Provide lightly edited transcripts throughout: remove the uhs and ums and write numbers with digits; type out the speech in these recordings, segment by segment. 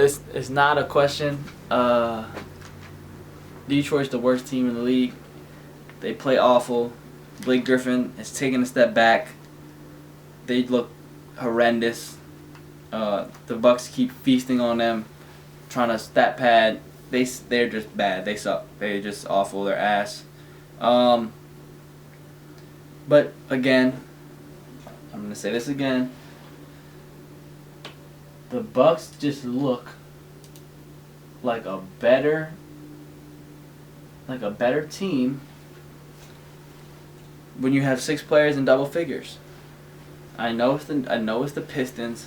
It's not a question. Detroit's the worst team in the league. They play awful. Blake Griffin has taken a step back. They look horrendous. The Bucks keep feasting on them, trying to stat pad. They're just bad. They suck. They're just awful. They're ass. But again, I'm gonna say this again. The Bucks just look like a better team when you have 6 players in double figures. I know it's the Pistons.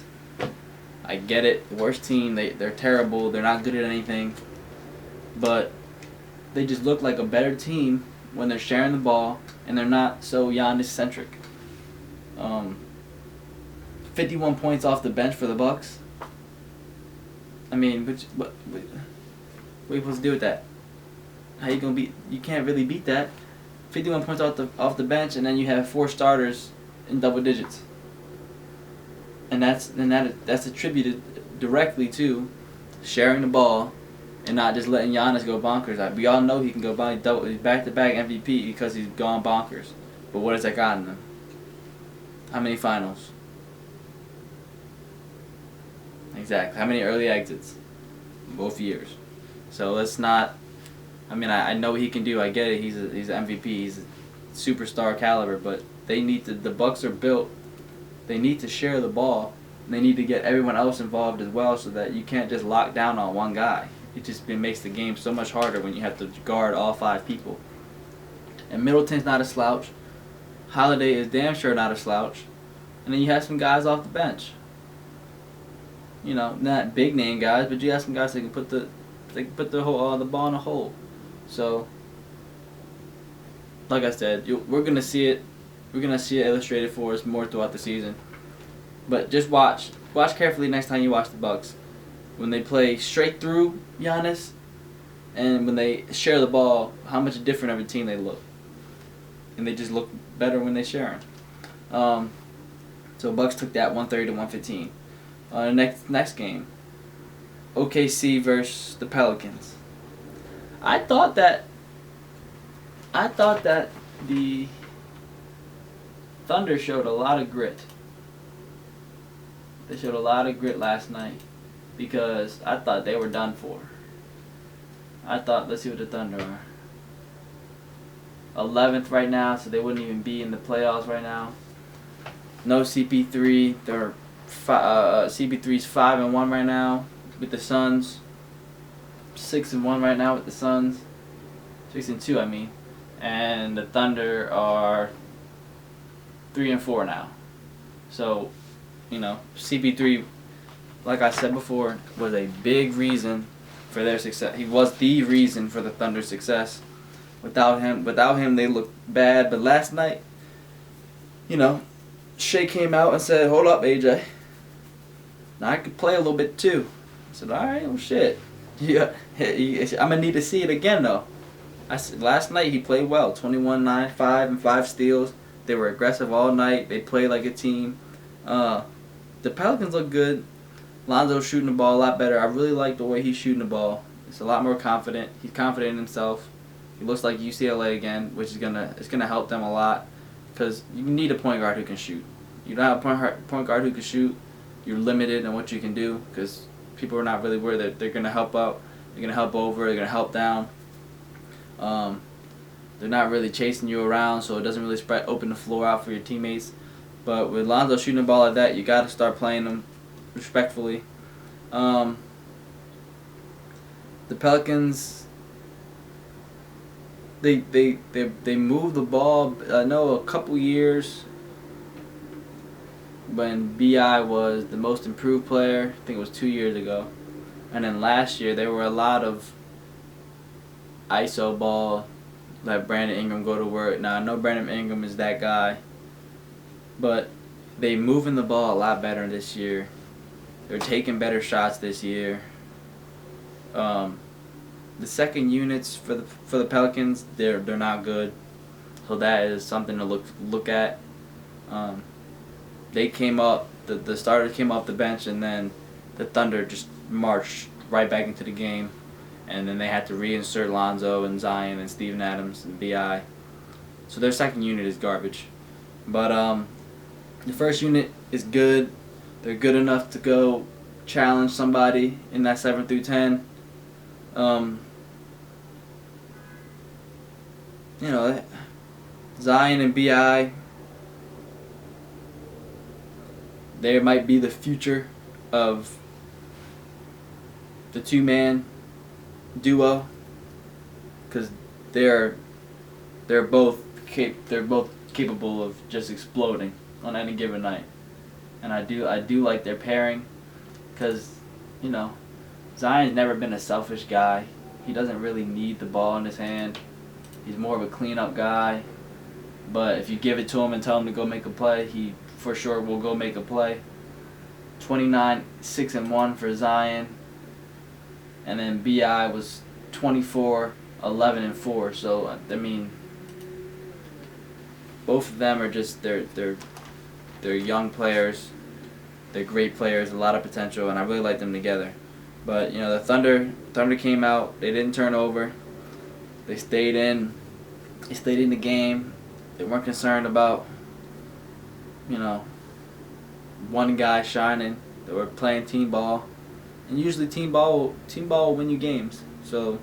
I get it. The worst team. They're terrible. They're not good at anything. But they just look like a better team when they're sharing the ball and they're not so Giannis centric. 51 points off the bench for the Bucks. I mean, what are you supposed to do with that? How you gonna beat? You can't really beat that. 51 points off the bench, and then you have 4 starters in double digits. And that's attributed directly to sharing the ball and not just letting Giannis go bonkers. We all know he can go back-to-back MVP because he's gone bonkers. But what has that gotten him? How many finals? Exactly. How many early exits? Both years. So let's not. I mean, I know what he can do. I get it. He's an MVP. He's a superstar caliber. But they need to. The Bucks are built. They need to share the ball. And they need to get everyone else involved as well, so that you can't just lock down on one guy. It makes the game so much harder when you have to guard all 5 people. And Middleton's not a slouch. Holiday is damn sure not a slouch. And then you have some guys off the bench. You know, not big name guys, but you have some guys that can put the ball in the hole. So, like I said, we're gonna see it. We're gonna see it illustrated for us more throughout the season. But just watch carefully next time you watch the Bucks. When they play straight through Giannis, and when they share the ball, how much different of a team they look. And they just look better when they share them. So Bucks took that 130-115. Next game, OKC versus the Pelicans. I thought that the Thunder showed a lot of grit. They showed a lot of grit last night because I thought they were done for. I thought, let's see what the Thunder are. 11th right now, so they wouldn't even be in the playoffs right now. No CP3. They're CP3's 5-1 right now with the Suns. 6-1 right now with the Suns. 6-2, I mean. And the Thunder are 3-4 now. So, you know, CP3, like I said before, was a big reason for their success. He was the reason for the Thunder's success. Without him, they looked bad. But last night, you know, Shea came out and said, "Hold up, AJ. Now I could play a little bit too." I said, "All right, well, shit. Yeah, I'm gonna need to see it again though." I said last night he played well. 21, 9, 5, and 5 steals. They were aggressive all night. They played like a team. The Pelicans look good. Lonzo's shooting the ball a lot better. I really like the way he's shooting the ball. It's a lot more confident. He's confident in himself. He looks like UCLA again, which is gonna help them a lot because you need a point guard who can shoot. You don't have a point guard who can shoot. You're limited in what you can do because people are not really worried that they're gonna help out. They're gonna help over. They're gonna help down. They're not really chasing you around, so it doesn't really open the floor out for your teammates. But with Lonzo shooting the ball like that, you got to start playing them respectfully. The Pelicans, they move the ball. I know a couple years when BI was the most improved player. I think it was 2 years ago, and then last year there were a lot of ISO ball. Let Brandon Ingram go to work. Now I know Brandon Ingram is that guy, but they moving the ball a lot better this year. They're taking better shots this year. The second units for the Pelicans, they're not good, so that is something to look at. They came up, the starters came off the bench, and then the Thunder just marched right back into the game, and then they had to reinsert Lonzo and Zion and Steven Adams and Bi. So their second unit is garbage, but the first unit is good. They're good enough to go challenge somebody in that 7 through 10. You know, Zion and Bi, they might be the future of the two-man duo, because they're both capable of just exploding on any given night, and I do like their pairing, because you know, Zion's never been a selfish guy. He doesn't really need the ball in his hand. He's more of a cleanup guy, but if you give it to him and tell him to go make a play, he for sure will go make a play. 29, 6 and 1 for Zion, and then Bi was 24, 11 and 4. So I mean, both of them are just they're young players. They're great players, a lot of potential, and I really like them together. But you know, the Thunder came out. They didn't turn over. They stayed in. They stayed in the game. They weren't concerned about, you know, one guy shining. They were playing team ball, and usually team ball will win you games. So,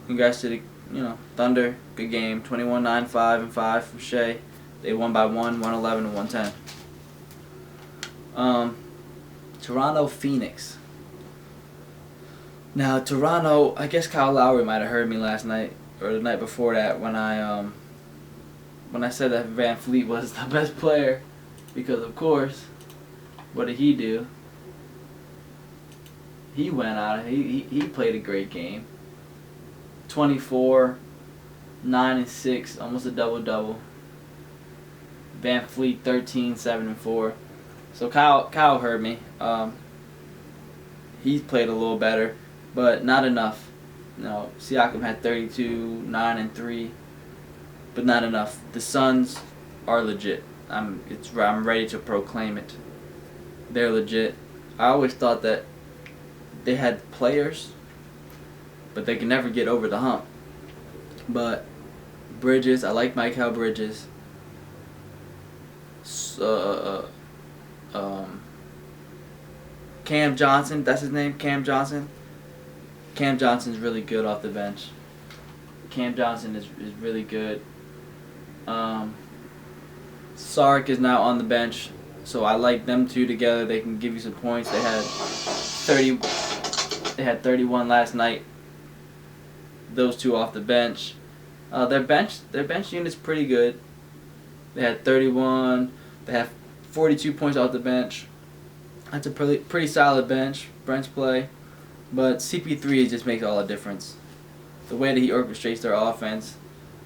congrats to the Thunder. Good game. 21-9, 5 and 5 from Shea. They won by 111 and 110. Toronto, Phoenix. Now, Toronto, I guess Kyle Lowry might have heard me last night or the night before that when I said that Van Fleet was the best player, because of course, what did he do? He went out. He played a great game. 24, 9 and 6, almost a double-double. Van Fleet 13, 7 and 4. So Kyle heard me. He's played a little better, but not enough. No, Siakam had 32, 9 and 3, but not enough. The Suns are legit. I'm ready to proclaim it. They're legit. I always thought that they had players, but they can never get over the hump. But Bridges, I like Mikal Bridges. Cam Johnson, that's his name, Cam Johnson. Cam Johnson's really good off the bench. Cam Johnson is really good. Sark is now on the bench, so I like them two together. They can give you some points. They had 31 last night. Those two off the bench. Their bench unit's pretty good. They had 31. They have 42 points off the bench. That's a pretty solid bench play. But CP3 just makes all the difference. The way that he orchestrates their offense,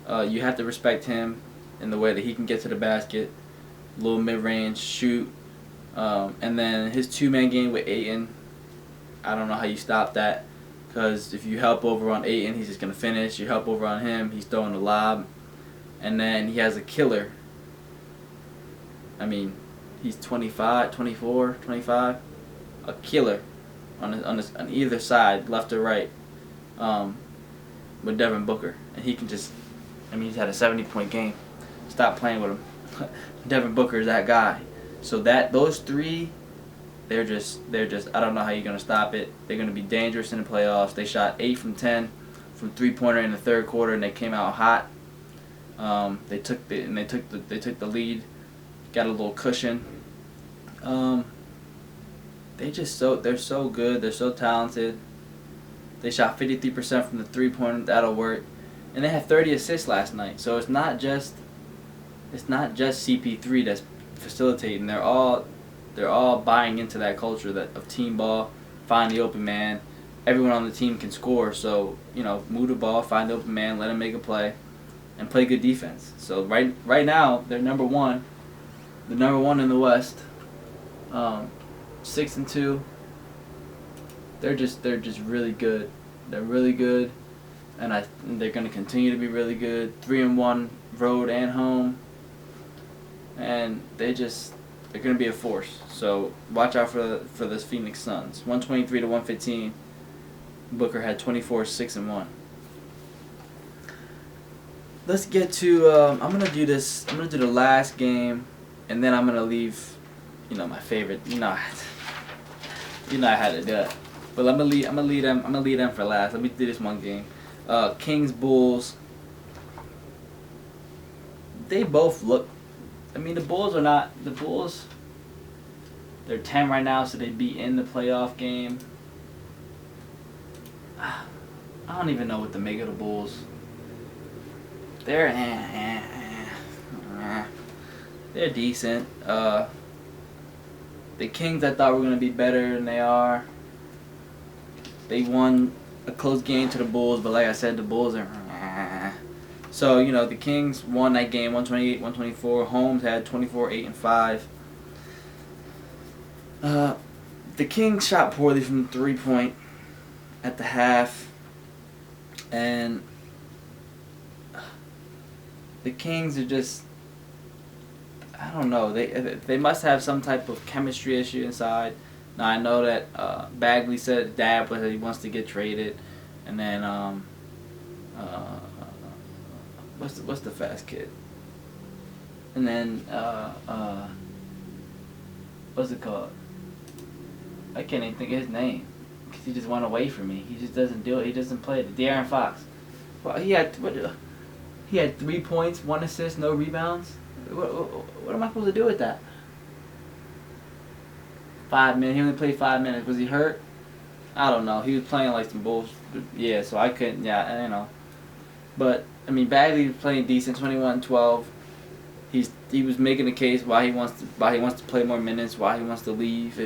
you have to respect him in the way that he can get to the basket, little mid-range, shoot. And then his two-man game with Ayton, I don't know how you stop that. Because if you help over on Ayton, he's just going to finish. You help over on him, he's throwing the lob. And then he has a killer. I mean, he's 25, 24, 25. A killer on either side, left or right, with Devin Booker. And he can just, he's had a 70-point game. Stop playing with him. Devin Booker is that guy. So those three, they're just I don't know how you're gonna stop it. They're gonna be dangerous in the playoffs. They shot 8 from 10 from three-pointer in the third quarter, and they came out hot. They took the lead, got a little cushion. They're so good. They're so talented. They shot 53% from the three-pointer. That'll work. And they had 30 assists last night. So it's not just CP3 that's facilitating. They're all buying into that culture of team ball, find the open man. Everyone on the team can score. So move the ball, find the open man, let him make a play, and play good defense. So right now they're number one. The number one in the West. 6 and 2. They're just really good. They're really good, and they're gonna continue to be really good. 3 and 1 road and home, and they just They're going to be a force. So watch out for this Phoenix Suns. 123 to 115. Booker had 24, 6 and 1. Let's get to. I'm gonna do this. I'm gonna do the last game, and then I'm gonna leave. My favorite. I had to do it. But I'm gonna lead them. I'm gonna lead them for last. Let me do this one game. Kings Bulls. They both look. The Bulls are not the Bulls. They're 10 right now, so they'd be in the playoff game. I don't even know what to make of the Bulls. They're they're decent. The Kings I thought were gonna be better than they are. They won a close game to the Bulls, but like I said, the Bulls are. So the Kings won that game 128-124. Holmes had 24, 8 and 5. The Kings shot poorly from 3-point at the half, and the Kings are just, I don't know, they must have some type of chemistry issue inside. Now I know that Bagley said Dad was that he wants to get traded, and then what's the fast kid? And then what's it called? I can't even think of his name because he just went away from me. He just doesn't do it. He doesn't play it. De'Aaron Fox. Well, he had 3 points, 1 assist, no rebounds. What am I supposed to do with that? 5 minutes. He only played 5 minutes. Was he hurt? I don't know. He was playing like some bullshit. Yeah, so I couldn't. Yeah, But Bagley was playing decent. 21-12. He was making a case why he wants to play more minutes, why he wants to leave.